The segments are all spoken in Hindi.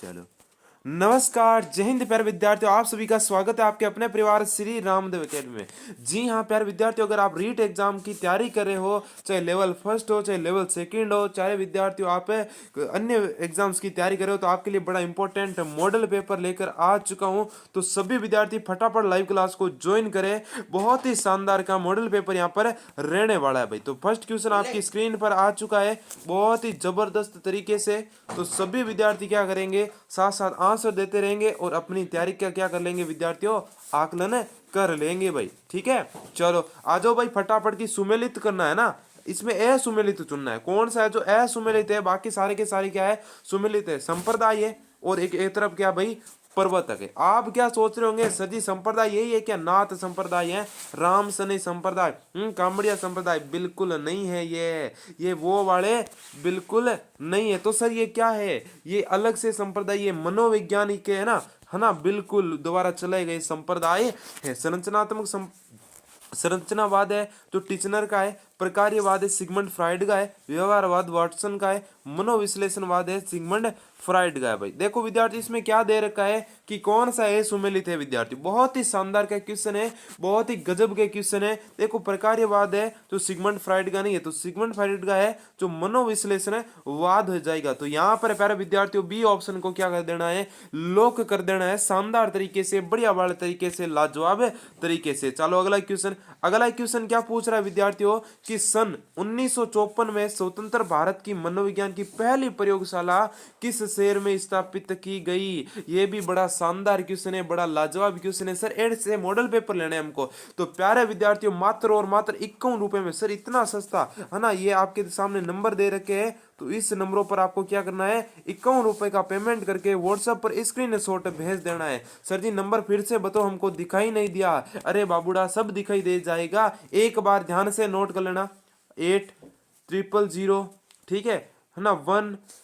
चलो, नमस्कार, जय हिंद प्यारे विद्यार्थियों। आप सभी का स्वागत है आपके अपने परिवार श्री रामदेव अकेडमी में। जी हाँ प्यारे विद्यार्थियों, अगर आप रीट एग्जाम की तैयारी कर रहे हो, चाहे लेवल फर्स्ट हो चाहे लेवल सेकंड हो, चाहे विद्यार्थियों आप अन्य एग्जाम्स की तैयारी कर रहे हो, तो आपके लिए बड़ा इंपॉर्टेंट मॉडल पेपर लेकर आ चुका हूँ। तो सभी विद्यार्थी फटाफट लाइव क्लास को ज्वाइन करें। बहुत ही शानदार का मॉडल पेपर यहाँ पर रहने वाला है भाई। तो फर्स्ट क्वेश्चन आपकी स्क्रीन पर आ चुका है बहुत ही जबरदस्त तरीके से। तो सभी विद्यार्थी क्या करेंगे, साथ साथ आंसर देते रहेंगे और अपनी तैयारी का क्या कर लेंगे विद्यार्थियों, आकलन कर लेंगे भाई। ठीक है, चलो आ जाओ भाई, फटाफट की सुमेलित करना है ना। इसमें असुमेलित चुनना है, कौन सा है जो असुमेलित है, बाकी सारे के सारे क्या है, सुमेलित है। संप्रदाय है और एक तरफ क्या भाई, प्रवर्तक है। आप क्या सोच रहे होंगे, सर जी संप्रदाय यही है क्या, नाथ संप्रदाय है, राम सनी संप्रदाय, कामड़िया संप्रदाय? बिल्कुल नहीं है ये वो वाले बिल्कुल नहीं है। तो सर ये क्या है, ये अलग से संप्रदाय, ये मनोवैज्ञानिक है ना, बिल्कुल दोबारा चले गए संप्रदाय है। संरचनावाद है जो टिचनर का है, प्रकार्यवाद है सिगमंड फ्राइड का है, व्यवहारवाद वाटसन का है, मनोविश्लेषणवाद है सिगमंड फ्राइड का है भाई। देखो विद्यार्थी, इसमें क्या दे रखा है कि कौन सा है सुमेलित है विद्यार्थी। बहुत ही शानदार का क्वेश्चन है, बहुत ही गजब के क्वेश्चन है। देखो प्रकार्यवाद है जो सिगमंड फ्राइड का नहीं है, तो सिगमंड फ्राइड का है जो मनोविश्लेषण वाद हो जाएगा। तो यहाँ पर प्यारे विद्यार्थियों बी ऑप्शन को क्या कर देना है, लॉक कर देना है, शानदार तरीके से, बढ़िया वाले तरीके से, लाजवाब तरीके से। चलो अगला क्वेश्चन क्या पूछ रहा है विद्यार्थियों कि सन 1954 में स्वतंत्र भारत की मनोविज्ञान की पहली प्रयोगशाला किस शहर में स्थापित की गई। ये भी बड़ा शानदार क्वेश्चन है, बड़ा लाजवाब क्वेश्चन है। सर एड से मॉडल पेपर लेने हमको, तो प्यारे विद्यार्थियों मात्र और मात्र 51 रुपए में। सर इतना सस्ता है ना, ये आपके सामने नंबर दे रखे हैं, तो इस नंबरों पर आपको क्या करना है, 51 रुपए का पेमेंट करके व्हाट्सएप पर स्क्रीनशॉट भेज देना है। सर जी नंबर फिर से बताओ, हमको दिखाई नहीं दिया। अरे बाबूड़ा, सब दिखाई दे जाएगा, एक बार ध्यान से नोट कर लेना। 8000, ठीक है ना,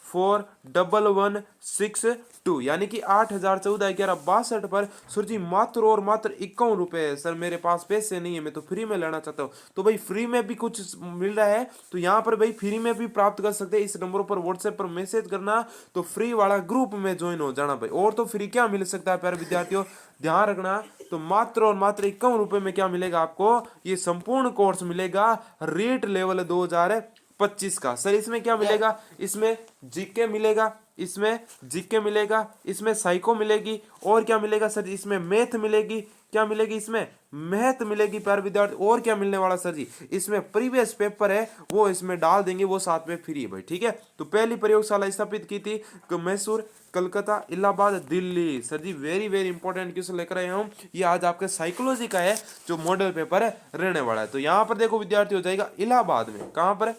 141162, यानी कि 8014 पर सर जी मात्र और मात्र 51 रुपए है। सर मेरे पास पैसे नहीं है, मैं तो फ्री में लेना चाहता हूँ। तो भाई फ्री में भी कुछ मिल रहा है, तो यहाँ पर भाई फ्री में भी प्राप्त कर सकते हैं। इस नंबर पर व्हाट्सएप पर मैसेज करना, तो फ्री वाला ग्रुप में ज्वाइन हो जाना भाई। और तो फ्री क्या मिल सकता है प्यारे विद्यार्थियों, ध्यान रखना। तो मात्र और मात्र 51 रुपए में क्या मिलेगा आपको, ये संपूर्ण कोर्स मिलेगा रीट लेवल 2025 का। सर इसमें क्या मिलेगा, इसमें जीके मिलेगा, इसमें जीके मिलेगा, इसमें साइको मिलेगी, और क्या मिलेगा सर, इसमें मैथ मिलेगी। क्या मिलेगी, इसमें मैथ मिलेगी प्यारे विद्यार्थी। और क्या मिलने वाला सर जी, इसमें प्रीवियस पेपर है वो इसमें डाल देंगे, वो साथ में फ्री है भाई। ठीक है, तो पहली प्रयोगशाला स्थापित की थी मैसूर, कलकत्ता, इलाहाबाद, दिल्ली। सर जी वेरी वेरी इंपॉर्टेंट क्वेश्चन लेकर आए हम, ये आज आपके साइकोलॉजी का है जो मॉडल पेपर है रहने वाला है। तो यहाँ पर देखो विद्यार्थी हो जाएगा इलाहाबाद में, कहां पर,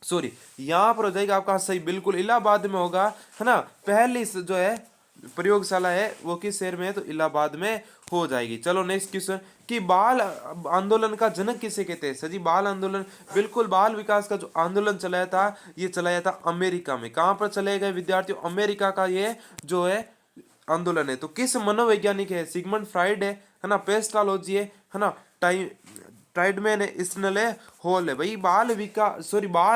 सॉरी यहां पर हो जाएगा आपका सही, बिल्कुल इलाहाबाद में होगा, है ना। पहली जो है प्रयोगशाला है वो किस शहर में है, तो इलाहाबाद में हो जाएगी। चलो नेक्स्ट क्वेश्चन कि बाल आंदोलन का जनक किसे कहते हैं। सर जी बाल आंदोलन, बिल्कुल बाल विकास का जो आंदोलन चलाया था, ये चलाया था अमेरिका में। कहां पर चले गए विद्यार्थियों, अमेरिका का ये जो है आंदोलन है। तो किस मनोवैज्ञानिक है, सिगमंड फ्राइड है ना, पेस्टालॉजी है ना, टाइम ट्राइडमैन है, स्नेल है, हॉल है भाई। बाल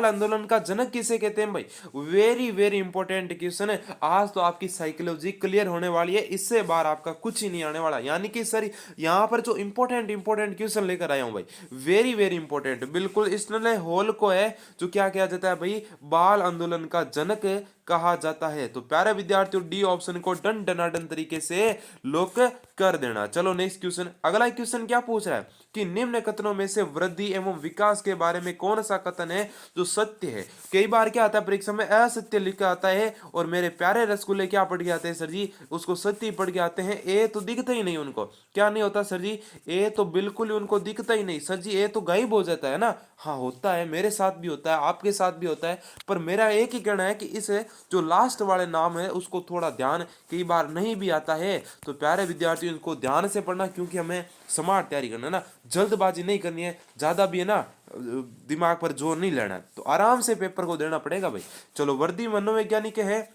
आंदोलन का जनक किसे कहते हैं भाई, वेरी वेरी इंपॉर्टेंट क्वेश्चन है। आज तो आपकी साइकोलॉजी क्लियर होने वाली है, इससे बाहर आपका कुछ ही नहीं आने वाला। यानी कि सर यहाँ पर जो इंपॉर्टेंट क्वेश्चन लेकर आया हूं भाई, वेरी वेरी इंपॉर्टेंट, बिल्कुल स्नेल हॉल को है जो क्या किया जाता है भाई, बाल आंदोलन का जनक कहा जाता है। तो प्यारे विद्यार्थियों डी ऑप्शन को डन डनाडन तरीके से लॉक कर देना। चलो नेक्स्ट क्वेश्चन, अगला क्वेश्चन क्या पूछ रहा है कि निम्न कथनों में से वृद्धि एवं विकास के बारे में कौन सा कथन है जो सत्य है। कई बार क्या आता है परीक्षा में असत्य लिखा आता है, और मेरे प्यारे रसगुल्ले क्या पढ़ के आते हैं सर जी, उसको सत्य पढ़ के आते हैं। ए तो दिखता ही नहीं उनको, क्या नहीं होता सर जी, ए तो बिल्कुल ही उनको दिखता ही नहीं सर जी, ए तो गायब हो जाता है ना। हाँ होता है, मेरे साथ भी होता है, आपके साथ भी होता है, पर मेरा एक ही कहना है कि इस जो लास्ट वाले नाम है उसको थोड़ा ध्यान कई बार नहीं भी आता है। तो प्यारे विद्यार्थियों इनको ध्यान से पढ़ना, क्योंकि हमें स्मार्ट तैयारी करना है ना, जल्दबाजी नहीं करनी है, ज्यादा भी है ना दिमाग पर जोर नहीं लेना है, तो आराम से पेपर को देना पड़ेगा भाई। चलो वर्दी मनोवैज्ञानिक है,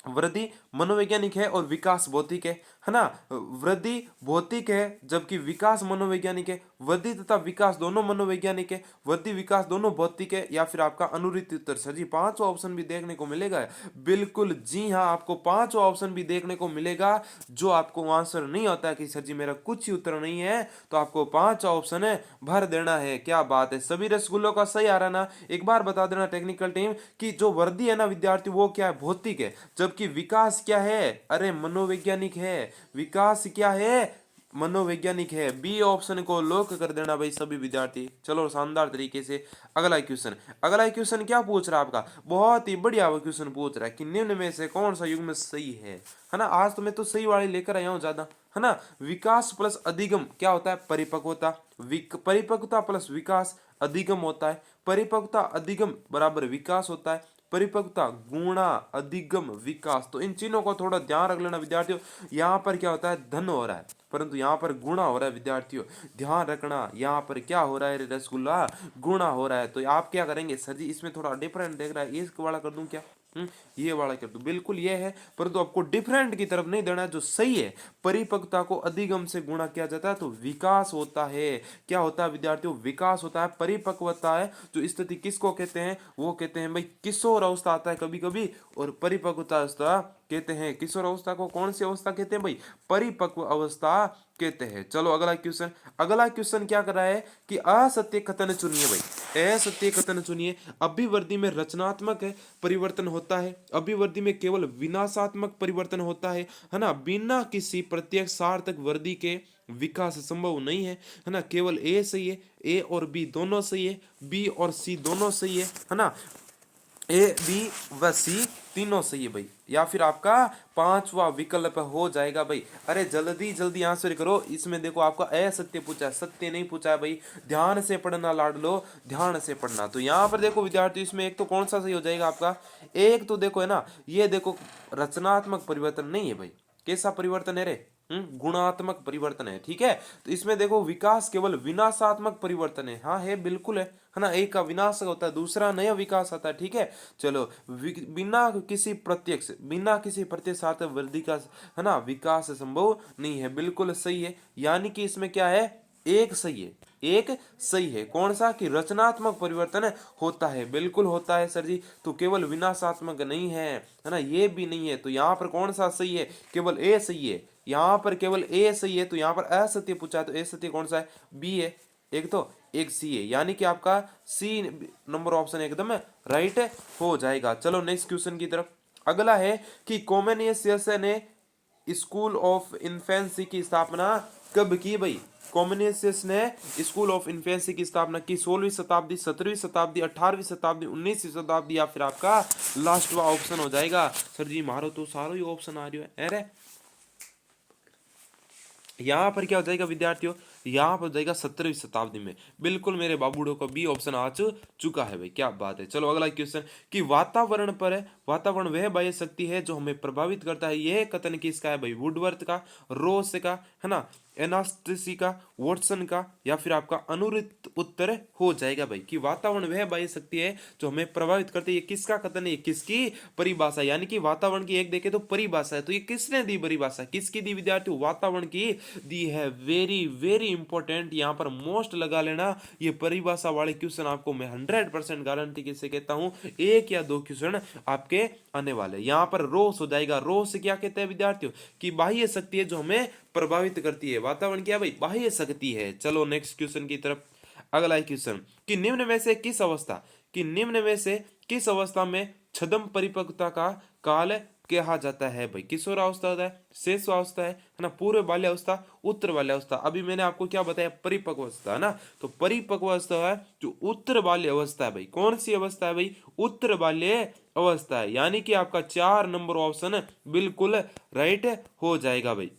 वृद्धि मनोवैज्ञानिक है और विकास भौतिक है ना। वृद्धि भौतिक है जबकि विकास मनोवैज्ञानिक है। वृद्धि तथा विकास दोनों मनोवैज्ञानिक है, वृद्धि विकास दोनों भौतिक है, या फिर आपका अनुरित उत्तर। सर जी पांचवा ऑप्शन भी देखने को मिलेगा। बिल्कुल जी हाँ, आपको पांचवा ऑप्शन भी देखने को मिलेगा। जो आपको आंसर नहीं होता है कि सर जी मेरा कुछ ही उत्तर नहीं है, तो आपको पांचवा ऑप्शन है भर देना है। क्या बात है, सभी रसगुल्लों का सही आ रहा ना। एक बार बता देना टेक्निकल टीम कि जो वर्दी है ना विद्यार्थी, वो क्या है, भौतिक है, जबकि विकास क्या है, अरे मनोवैज्ञानिक है। विकास क्या है, मनोवैज्ञानिक है। बी ऑप्शन को लॉक कर देना भाई सभी विद्यार्थी। चलो शानदार तरीके से अगला क्वेश्चन क्या पूछ रहा है आपका, बहुत ही बढ़िया क्वेश्चन पूछ रहा है कि निम्न में से कौन सा युग्म सही है ना। आज तो मैं तो सही वाली लेकर आया हूं ज्यादा, है ना। विकास प्लस अधिगम क्या होता है, परिपक्वता। परिपक्वता प्लस विकास अधिगम होता है। परिपक्वता अधिगम बराबर विकास होता है। परिपक्वता गुणा अधिगम विकास। तो इन चीजों को थोड़ा ध्यान रख लेना विद्यार्थियों। यहाँ पर क्या होता है, धन हो रहा है, परंतु यहाँ पर गुणा हो रहा है विद्यार्थियों, ध्यान रखना। यहाँ पर क्या हो रहा है रसगुल्ला, गुणा हो रहा है। तो आप क्या करेंगे, सर जी इसमें थोड़ा डिफरेंट देख रहा है, ये वाला कर दूं क्या, ये वाला कर दूं, बिल्कुल ये है, परंतु आपको डिफरेंट की तरफ नहीं देना है, जो सही है। परिपक्वता को अधिगम से गुणा किया जाता है तो विकास होता है। क्या होता है विद्यार्थियों, विकास होता है। परिपक्वता है जो स्थिति किसको कहते हैं, वो कहते हैं भाई किशोर अवस्था आता है कभी कभी, और परिपक्वता अवस्था कहते हैं। किशोर अवस्था को कौन सी अवस्था कहते हैं भाई, परिपक्व अवस्था कहते हैं। चलो अगला क्वेश्चन क्या कर रहा है कि असत्य कथन चुनिए भाई, असत्य कथन चुनिए। अभिवृद्धि में रचनात्मक परिवर्तन होता है, अभिवृद्धि में केवल विनाशात्मक परिवर्तन होता है ना। बिना किसी प्रत्यक्ष सार्थक वृद्धि के विकास संभव नहीं है ना। केवल ए सही है, ए और बी दोनों सही है, बी और सी दोनों सही है ना। ए बी व सी तीनों सही है भाई, या फिर आपका पांचवा विकल्प हो जाएगा भाई। अरे जल्दी जल्दी आंसर करो। इसमें देखो आपका असत्य पूछा है, सत्य नहीं पूछा है भाई। ध्यान से पढ़ना लाडलो, ध्यान से पढ़ना। तो यहाँ पर देखो विद्यार्थी, इसमें एक तो कौन सा सही हो जाएगा आपका, एक तो देखो है ना, ये देखो रचनात्मक परिवर्तन नहीं है भाई। कैसा परिवर्तन है रे, गुणात्मक परिवर्तन है, ठीक है। तो इसमें देखो विकास केवल विनाशात्मक परिवर्तन है, हाँ है बिल्कुल है ना। एक का विनाश होता है, दूसरा नया विकास आता है, ठीक है। चलो बिना किसी प्रत्यक्ष सार्थक वृद्धि का है ना विकास संभव नहीं है, बिल्कुल सही है। यानी कि इसमें क्या है, एक सही है, एक सही है। कौन सा, कि रचनात्मक परिवर्तन होता है, बिल्कुल होता है सर जी। तो केवल विनाशात्मक नहीं है ना, ये भी नहीं है। तो यहाँ पर कौन सा सही है, केवल ए सही है। यहाँ पर केवल ए सही है, तो यहाँ पर असत्य पूछा है, तो असत्य कौन सा है, बी है। एक तो एक सी है, यानी कि आपका सी नंबर ऑप्शन एकदम राइट हो जाएगा। चलो नेक्स्ट क्वेश्चन की तरफ। अगला है कि कॉमेनियस ने स्कूल ऑफ इन्फेंसी की स्थापना कब की भाई। कॉमेनियस ने स्कूल ऑफ इन्फेंसी की स्थापना की 16वीं शताब्दी, 17वीं शताब्दी, 18वीं शताब्दी, 19वीं शताब्दी, या फिर आपका लास्ट ऑप्शन हो जाएगा। सर जी मारो तो सारो ही ऑप्शन आ रही है, अरे यहाँ पर क्या हो जाएगा विद्यार्थियों, यहाँ पर हो जाएगा 17वीं शताब्दी में। बिल्कुल मेरे बाबूड़ो को बी ऑप्शन आ चुका है भाई, क्या बात है। चलो अगला क्वेश्चन कि वातावरण वह बाह्य शक्ति है जो हमें प्रभावित करता है। यह कथन किसका है भाई, वुडवर्थ का, रोस का, है ना, एनास्टेसी का, वॉटसन का, या फिर आपका अनुरित उत्तर हो जाएगा भाई कि वातावरण वह बाह्य शक्ति है जो हमें प्रभावित करती है। ये किसका कथन है, किसकी परिभाषा, यानी कि वातावरण की एक देखे तो परिभाषा है। तो ये किसने दी परिभाषा, किसकी दी विद्यार्थी, वातावरण की दी है। वेरी वेरी इंपॉर्टेंट, यहाँ पर मोस्ट लगा लेना। ये परिभाषा वाले क्वेश्चन आपको मैं 100% गारंटी से कहता हूं, एक या दो क्वेश्चन आपके आने वाले। यहाँ पर रोस हो जाएगा। रोस क्या कहते हैं विद्यार्थियों, कि बाह्य शक्ति है जो हमें प्रभावित करती है। वातावरण क्या भाई, बाह्य शक्ति है। चलो नेक्स्ट क्वेश्चन की तरफ। अगला क्वेश्चन कि निम्न में से किस अवस्था में छद्म परिपक्वता का काल कहा जाता है भाई। किशोरावस्था होता है, शेषावस्था है ना, पूर्व बाल्यावस्था, उत्तर बाल्यावस्था। अभी मैंने आपको क्या बताया, परिपक्व अवस्था है ना। तो परिपक्व अवस्था है जो उत्तर बाल्य अवस्था है भाई। कौन सी अवस्था है भाई, उत्तर बाल्य अवस्था है। यानी कि आपका 4 नंबर ऑप्शन बिल्कुल राइट हो जाएगा भाई।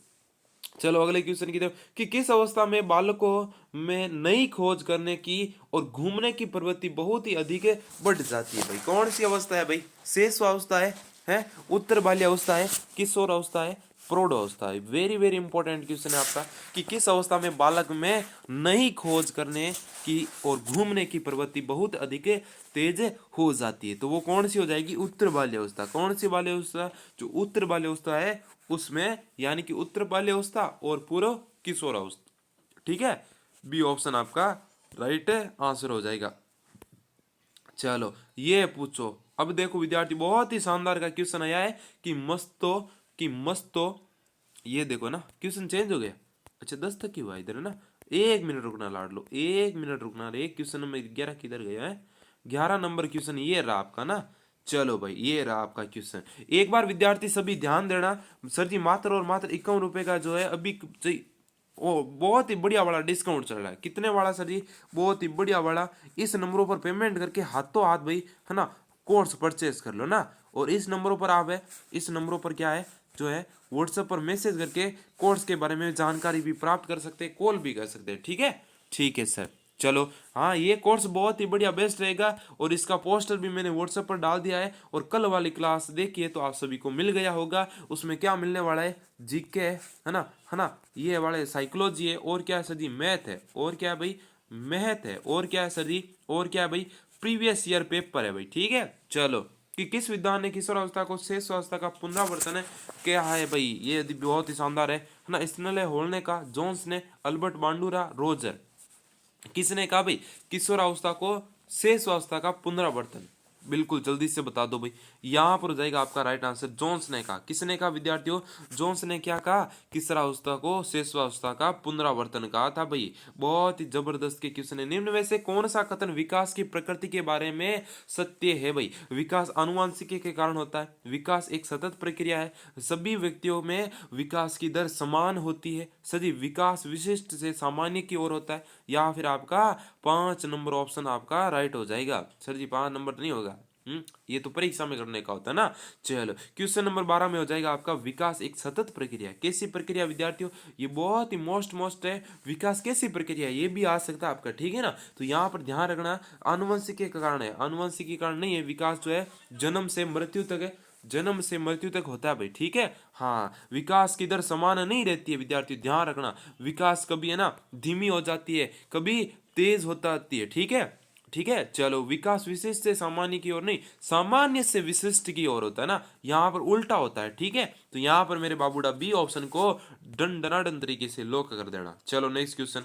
चलो अगले क्वेश्चन की तरफ कि किस अवस्था में बालकों में नई खोज करने की और घूमने की प्रवृत्ति बहुत ही अधिक बढ़ जाती है भाई। कौन सी अवस्था है भाई, शेष अवस्था है उत्तर बाल्य अवस्था है, किशोर अवस्था है, प्रौढ़ावस्था। वेरी वेरी इंपॉर्टेंट क्वेश्चन है आपका कि किस अवस्था में बालक में नई खोज करने की और घूमने की प्रवृत्ति बहुत अधिक तेज हो जाती है। तो वो कौन सी हो जाएगी? उत्तर बाल्यावस्था। कौन सी बाल्यावस्था? जो उत्तर बाल्यावस्था है उसमें, यानी कि उत्तर बाल्यावस्था और पूर्व किशोरावस्था। ठीक है, बी ऑप्शन आपका राइट आंसर हो जाएगा। चलो ये पूछो। अब देखो विद्यार्थी, बहुत ही शानदार का क्वेश्चन आया है कि मस्तो ये देखो ना, क्वेश्चन चेंज हो गया। अच्छा 10 तक ही हुआ इधर है ना। 1 मिनट रुकना लाड लो, 1 मिनट रुकना। एक क्वेश्चन नंबर 11 किधर गया है? 11 नंबर क्वेश्चन ये रहा आपका ना। चलो भाई ये रहा आपका क्वेश्चन। एक बार विद्यार्थी सभी ध्यान देना। सर जी मात्र और मात्र 51 रुपए का जो है अभी ओ बहुत ही बढ़िया वाला डिस्काउंट चल रहा है। कितने वाला सर जी? बहुत ही बढ़िया वाला। इस नंबरों पर पेमेंट करके हाथों हाथ भाई है ना कोर्स परचेज कर लो ना। और इस नंबरों पर आप है, इस नंबरों पर क्या है जो है व्हाट्सएप पर मैसेज करके कोर्स के बारे में जानकारी भी प्राप्त कर सकते हैं, कॉल भी कर सकते हैं। ठीक है, ठीक है सर। चलो हाँ, ये कोर्स बहुत ही बढ़िया बेस्ट रहेगा और इसका पोस्टर भी मैंने व्हाट्सएप पर डाल दिया है। और कल वाली क्लास देखिए तो आप सभी को मिल गया होगा। उसमें क्या मिलने वाला है? जीके है ना, ये वाले साइकोलॉजी है, और क्या है सर जी? मैथ है, और क्या है भाई? मैथ है, और क्या है सर जी? और क्या है भाई? प्रीवियस ईयर पेपर है भाई। ठीक है, चलो कि किस विद्वान ने किशोरावस्था को शेष अवस्था का पुनरावर्तन है क्या है भाई? ये बहुत ही शानदार है ना। स्नेले होल ने कहा, जोन्स ने, अल्बर्ट बांडूरा, रोजर। किसने कहा भाई किशोरावस्था को शेष अवस्था का पुनरावर्तन? बिल्कुल जल्दी से बता दो भाई। यहां पर हो जाएगा आपका राइट आंसर, जोन्स ने कहा। किसने कहा विद्यार्थियों? जोन्स ने क्या कहा? किशोरावस्था को शेषावस्था का पुनरावर्तन कहा था भाई। बहुत ही जबरदस्त के क्वेश्चन है। निम्न में से कौन सा कथन विकास की प्रकृति के बारे में सत्य है भाई? विकास आनुवंशिकी के कारण होता है, विकास एक सतत प्रक्रिया है, सभी व्यक्तियों में विकास की दर समान होती है, सभी विकास विशिष्ट से सामान्य की ओर होता है, या फिर आपका 5 नंबर ऑप्शन आपका राइट हो जाएगा। सर जी 5 नंबर नहीं होगा। ये तो परीक्षा में करने का होता है ना। चलो क्वेश्चन नंबर 12 में हो जाएगा आपका विकास एक सतत प्रक्रिया। कैसी प्रक्रिया विद्यार्थियों? ये बहुत ही मोस्ट है। विकास कैसी प्रक्रिया, ये भी आ सकता है आपका। ठीक है ना, तो यहाँ पर ध्यान रखना आनुवंशिक के कारण है, आनुवंशिक के कारण नहीं है। विकास जो है जन्म से मृत्यु तक है, जन्म से मृत्यु तक होता है भाई। ठीक है, हाँ विकास की दर समान नहीं रहती है विद्यार्थी, ध्यान रखना। विकास कभी है ना धीमी हो जाती है, कभी तेज होता आती है। ठीक है, ठीक है। चलो विकास विशिष्ट से सामान्य की ओर नहीं, सामान्य से विशिष्ट की ओर होता है ना, यहाँ पर उल्टा होता है। ठीक है, तो यहाँ पर मेरे बाबूडा बी ऑप्शन को डन डनाडन तरीके से लॉक कर देना। चलो नेक्स्ट क्वेश्चन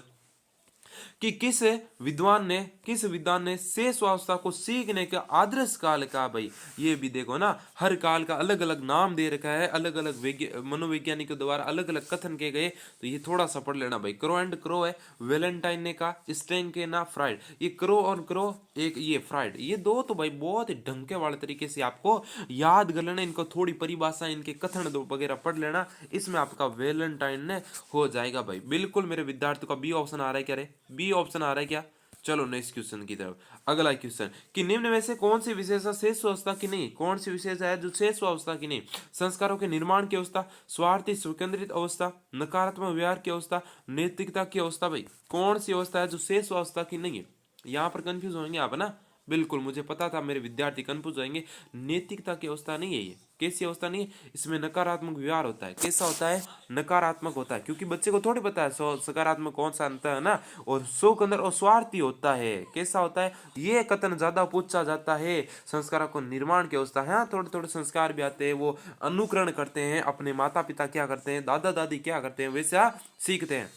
कि किस विद्वान ने शेष अवस्था को सीखने का आदर्श काल कहा भाई? ये भी देखो ना, हर काल का अलग अलग नाम दे रखा है, अलग अलग मनोवैज्ञानिकों द्वारा अलग अलग कथन किए गए। तो ये थोड़ा सा पढ़ लेना भाई। क्रो एंड क्रो है, वेलेंटाइन ने कहा, स्टेन के ना फ्राइड। ये क्रो और क्रो एक, ये फ्राइड, ये दो तो भाई बहुत ही ढंके वाले तरीके से आपको याद कर लेना। इनको थोड़ी परिभाषा, इनके कथन दो वगैरह पढ़ लेना। इसमें आपका वेलेंटाइन ने हो जाएगा भाई। बिल्कुल मेरे विद्यार्थियों का बी ऑप्शन आ रहा है क्या रे? बी ऑप्शन आ रहा है क्या? चलो नेक्स्ट क्वेश्चन की तरफ। अगला क्वेश्चन कि निम्न में से कौन सी विशेषता शेष अवस्था की नहीं? कौन सी विशेषता है जो शेष अवस्था की नहीं? संस्कारों के निर्माण की अवस्था, स्वार्थी स्वकेंद्रित अवस्था, नकारात्मक व्यवहार की अवस्था, नैतिकता की अवस्था। भाई कौन सी अवस्था है जो शेष अवस्था की नहीं है? यहाँ पर कंफ्यूज होंगे आप ना। बिल्कुल मुझे पता था मेरे विद्यार्थी कंफ्यूज होंगे। नैतिकता की अवस्था नहीं है ये। कैसी अवस्था नहीं है? इसमें नकारात्मक व्यवहार होता है। कैसा होता है? नकारात्मक होता है, क्योंकि बच्चे को थोड़ी पता है सकारात्मक कौन सा अंतर है ना। और शोक अंदर और स्वार्थी होता है। कैसा होता है? ये कथन ज्यादा पूछा जाता है। संस्कारों को निर्माण की अवस्था है, थोड़े थोड़े संस्कार भी आते हैं, वो अनुकरण करते हैं, अपने माता पिता क्या करते हैं, दादा दादी क्या करते हैं, वैसा सीखते हैं।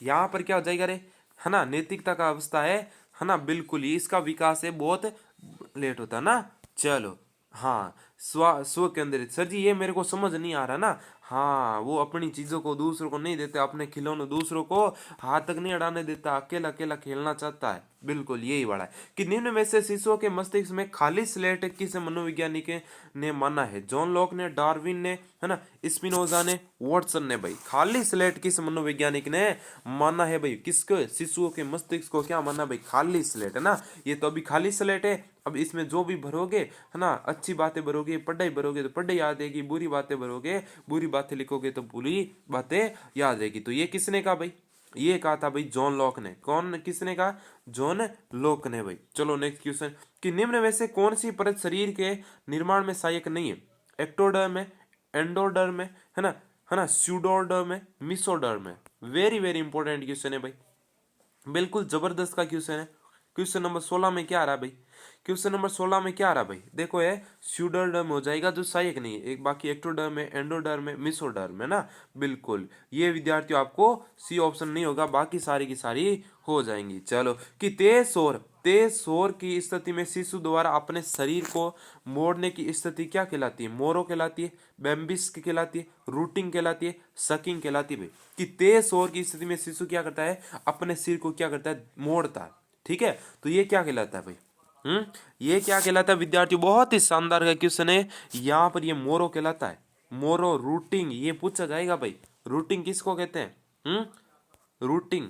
यहाँ पर क्या हो जाएगा रे, है ना, नैतिकता का अवस्था है ना। बिल्कुल ही इसका विकास है बहुत लेट होता है ना। चलो हाँ, स्व केंद्रित। सर जी ये मेरे को समझ नहीं आ रहा ना। हाँ, वो अपनी चीजों को दूसरों को नहीं देते, अपने खिलौने दूसरों को हाथ तक नहीं अड़ाने देता, अकेला अकेला खेलना चाहता है। बिल्कुल यही वाला है कि निम्न में से शिशुओं के मस्तिष्क में खाली स्लेट किस मनोवैज्ञानिक ने माना है? जॉन लॉक ने, डार्विन ने, है ना, स्पिनोजा ने, वॉटसन ने। भाई खाली स्लेट किस मनोवैज्ञानिक ने माना है भाई? किसको? शिशुओं के मस्तिष्क को क्या माना भाई? खाली स्लेट है ना। ये तो अभी खाली स्लेट है। अब इसमें जो भी भरोगे है ना, अच्छी बातें भरोगे, पढ़ाई भरोगे तो पढ़ाई याद रहेगी, बुरी बातें भरोगे, बुरी बातें लिखोगे तो बुरी बातें याद रहेगी। तो ये किसने कहा भाई? ये कहा था भाई जॉन लॉक ने। कौन, किसने कहा? जॉन लॉक ने भाई। चलो नेक्स्ट क्वेश्चन कि निम्न में से कौन सी परत शरीर के निर्माण में सहायक नहीं है? एक्टोडर्म है, एंडोडर्म है ना, स्यूडोडर्म है, मिसोडर्म है। वेरी वेरी इंपॉर्टेंट क्वेश्चन है भाई, बिल्कुल जबरदस्त का क्वेश्चन है। क्वेश्चन नंबर 16 में क्या आ रहा है भाई, क्वेश्चन नंबर 16 में क्या आ रहा है भाई, देखो ये स्यूडोडर्म हो जाएगा जो सहायक नहीं है, एक बाकी एक्टोडर्म है, एंडोडर्म है, मिसोडर्म है ना। बिल्कुल ये विद्यार्थियों आपको सी ऑप्शन नहीं होगा, बाकी सारी की सारी हो जाएंगी। चलो कि तेज शोर की स्थिति में शिशु द्वारा अपने शरीर को मोड़ने की स्थिति क्या कहलाती है, मोरो कहलाती है, बेम्बिस कहलाती है, रूटिंग कहलाती है, सकिंग कहलाती है भाई। कि तेज शोर की स्थिति में शिशु क्या करता है, अपने सिर को क्या करता है, मोड़ता है। ठीक है, तो ये क्या कहलाता है भाई, ये क्या कहलाता है विद्यार्थियों, बहुत ही शानदार का क्वेश्चन है। यहाँ पर ये मोरो कहलाता है, मोरो। रूटिंग ये पूछा जाएगा भाई, रूटिंग किसको कहते हैं, रूटिंग,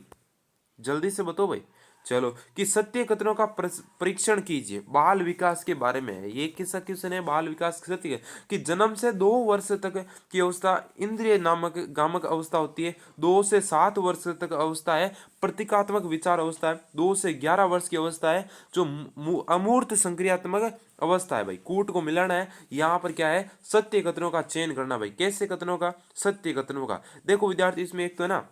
जल्दी से बताओ भाई। चलो कि सत्य कथनों का परीक्षण कीजिए, बाल विकास के बारे में है ये, किसका क्वेश्चन है, बाल विकास सत्य कि जन्म से 2 वर्ष तक की अवस्था इंद्रिय नामक गामक अवस्था होती है, 2 से 7 वर्ष तक अवस्था है प्रतीकात्मक विचार अवस्था है, 2 से 11 वर्ष की अवस्था है जो अमूर्त संक्रियात्मक अवस्था है भाई। कूट को मिलाना है, यहाँ पर क्या है, सत्य कथनों का चयन करना भाई। कैसे कथनों का, सत्य कथनों का। देखो विद्यार्थी इसमें एक तो है ना,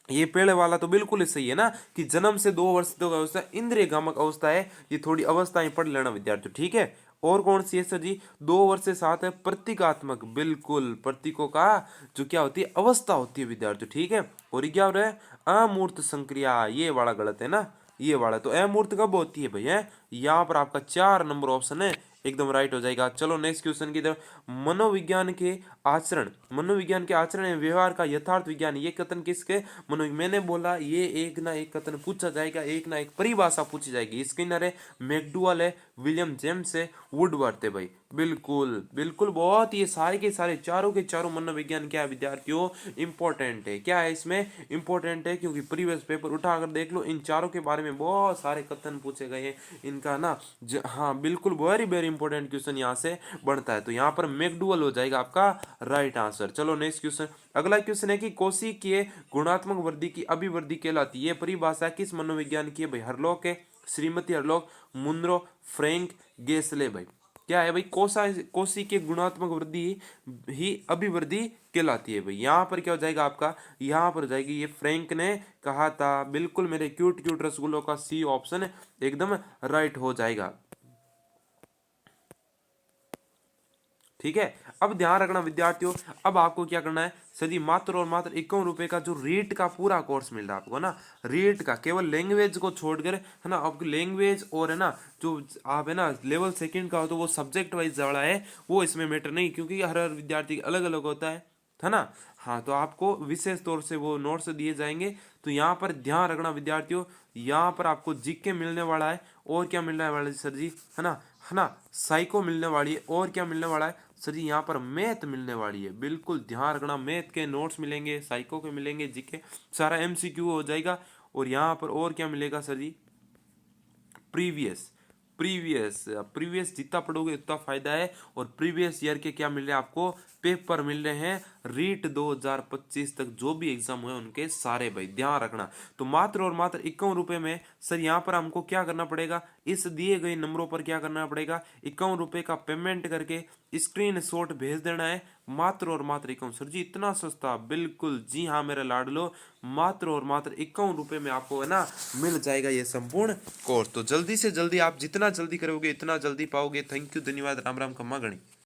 ये पहले वाला तो बिल्कुल ही सही है ना कि जन्म से 2 वर्ष तक अवस्था इंद्रिय गामक अवस्था है, ये थोड़ी अवस्थाएं पढ़ लेना विद्यार्थी। ठीक है, और कौन सी है सर जी, 2 वर्ष से 7 है प्रतीकात्मक, बिल्कुल प्रतीकों का जो क्या होती है, अवस्था होती है विद्यार्थी। ठीक है, और ये क्या हो रहा है, अमूर्त संक्रिया, ये वाला गलत है ना, ये वाला। तो अमूर्त कब होती है भाई, है यहाँ पर आपका 4 नंबर ऑप्शन है एकदम राइट हो जाएगा। चलो नेक्स्ट क्वेश्चन की तरफ, मनोविज्ञान के आचरण, मनोविज्ञान के आचरण एवं व्यवहार का यथार्थ विज्ञान, ये कथन किसके, मैंने बोला ये एक ना एक कथन पूछा जाएगा, एक ना एक परिभाषा पूछी जाएगी। स्किनर है, मैकडुअल है, विलियम जेम्स है, वुडवर्थ है भाई। बिल्कुल बिल्कुल, बहुत ये सारे के सारे चारों के चारों मनोविज्ञान क्या है विद्यार्थियों, इंपॉर्टेंट है। क्या है इसमें इंपॉर्टेंट है, क्योंकि प्रीवियस पेपर उठाकर देख लो, इन चारों के बारे में बहुत सारे कथन पूछे गए हैं इनका ना। हाँ बिल्कुल, वेरी वेरी इंपॉर्टेंट क्वेश्चन यहाँ से बनता है, तो यहाँ पर मैकडुअल हो जाएगा आपका राइट आंसर। चलो नेक्स्ट क्वेश्चन, अगला क्वेश्चन है कि कोशिकीय गुणात्मक वृद्धि की अभिवृद्धि कहलाती है, परिभाषा किस मनोविज्ञान की है भाई, हरलॉक है, श्रीमती हरलॉक, मुनरो, फ्रैंक, गेसले भाई। क्या है भाई, कोशी के गुणात्मक वृद्धि ही अभिवृद्धि कहलाती है भाई। यहाँ पर क्या हो जाएगा आपका, यहाँ पर हो जाएगी, ये फ्रैंक ने कहा था, बिल्कुल मेरे क्यूट क्यूट रसगुल्लों का सी ऑप्शन एकदम राइट हो जाएगा। ठीक है, अब ध्यान रखना विद्यार्थियों, अब आपको क्या करना है सर जी, मात्र और मात्र 51 रुपए का जो रीट का पूरा कोर्स मिल रहा है आपको ना, रीट का केवल लैंग्वेज को छोड़कर है ना, आपको लैंग्वेज और है ना जो आप है ना लेवल सेकंड का हो तो वो सब्जेक्ट वाइज वाला है, वो इसमें मैटर नहीं, क्योंकि हर हर विद्यार्थी अलग अलग होता है ना। हाँ, तो आपको विशेष तौर से वो नोट्स दिए जाएंगे, तो यहाँ पर ध्यान रखना विद्यार्थियों, यहाँ पर आपको जीके मिलने वाला है, और क्या मिलने वाला है सर जी, है ना, साइको मिलने वाली है, और क्या मिलने वाला है सर जी, यहाँ पर मैथ मिलने वाली है। बिल्कुल ध्यान रखना, मैथ के नोट्स मिलेंगे, साइको के मिलेंगे, जीके सारा एमसीक्यू हो जाएगा। और यहाँ पर और क्या मिलेगा सर जी, प्रीवियस प्रीवियस प्रीवियस जितना पढ़ोगे उतना फायदा है। और प्रीवियस ईयर के क्या मिल रहे हैं आपको, पेपर मिल रहे हैं रीट 2025 तक जो भी एग्जाम हुए उनके सारे भाई, ध्यान रखना। तो मात्र और मात्र 51 रुपए में सर यहाँ पर हमको क्या करना पड़ेगा, इस दिए गए नंबरों पर क्या करना पड़ेगा, 51 रुपए का पेमेंट करके स्क्रीन शॉट भेज देना है, मात्र और मात्र 51। सर जी इतना सस्ता, बिल्कुल जी हाँ मेरा लाडलो, मात्र और मात्र 51 रुपए में आपको है ना मिल जाएगा ये संपूर्ण कोर्स। तो जल्दी से जल्दी आप जितना जल्दी करोगे इतना जल्दी पाओगे। थैंक यू, धन्यवाद, राम राम, खम्मा गणी।